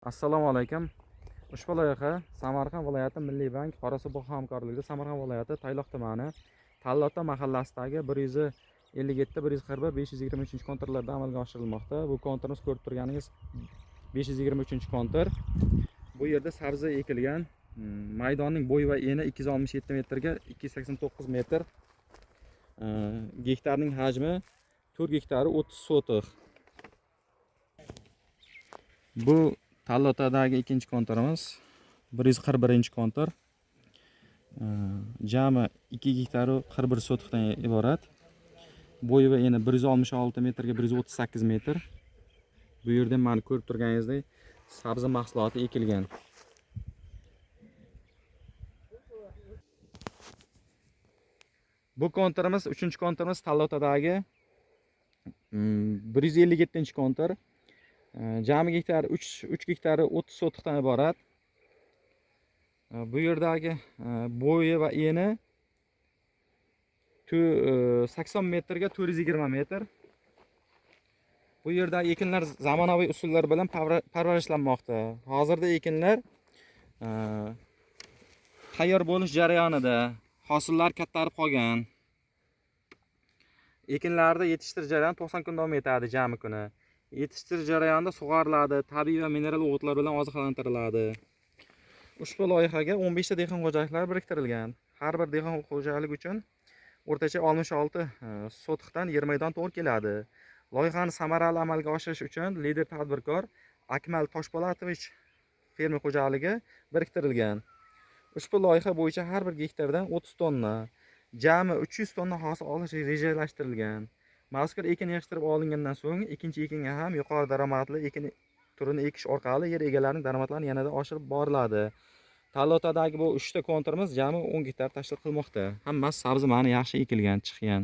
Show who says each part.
Speaker 1: Assalomu alaykum. Ushbu loyiha Samarqand viloyati Milliy bank Qorasuv hamkorligida Samarqand viloyati Tayloq tumani Tallota mahallasidagi 157-141-523-kontrlarda amalga oshirilmoqda. Bu kontrimiz ko'rib turganingiz 523-kontr. Bu yerda sabzi ekilgan. Maydonning bo'yi va eni 267 metrga 289 metr. Gektarning hajmi 4 gektari 30 sotiq. Bu Tallotadagi ikinchi kontrimiz 141-kontr. Jami 2 gektar 41 sotiqdan iborat. Bo'yi va eni 166 metrga 138 metr. Bu yerda mana ko'rib turganingizdek sabzi mahsuloti ekilgan. Bu kontrimiz 3-kontrimiz Tallotadagi 157-kontr. Jami gektar 3 gektar 30 sotiqdan iborat. Bu yerdagi bo'yi va eni 80 metrga 420 metr. Bu yerdagi ekinlar zamonaviy usullar bilan parvarishlanmoqda. Hozirda ekinlar tayyor bo'lish jarayonida, hosillar kattarib qolgan. Ekinlarda yetishtirish jarayoni 90 kun davom etadi jami kuni. Yetishtirish jarayonida sug'oriladi, tabiiy va mineral o'g'itlar bilan oziqlantiriladi. Ushbu loyihaga 15 ta dehqon xo'jaliklari biriktirilgan. Har bir dehqon xo'jalik uchun o'rtacha 66 sotiqdan yer maydon to'g'ri keladi. Loyihani samarali amalga oshirish uchun lider tadbirkor Akmal Toshpo'latovich fermer xo'jaligi biriktirilgan. Ushbu loyiha bo'yicha har bir gektardan 30 tonna, jami 300 tonna hosil olish rejalashtirilgan. Mazkur ekin yig'ishtirib olingandan so'ng ikkinchi ekinga ham yuqori daromadli ekin turini ekish orqali yer egalarining daromadlarini yanada oshirib boriladi. Tallotadagi bu 3 ta kontrimiz jami 10 gektar tashkil qilmoqda. Hammasi sabzi mana yaxshi ekilgan, chiqgan.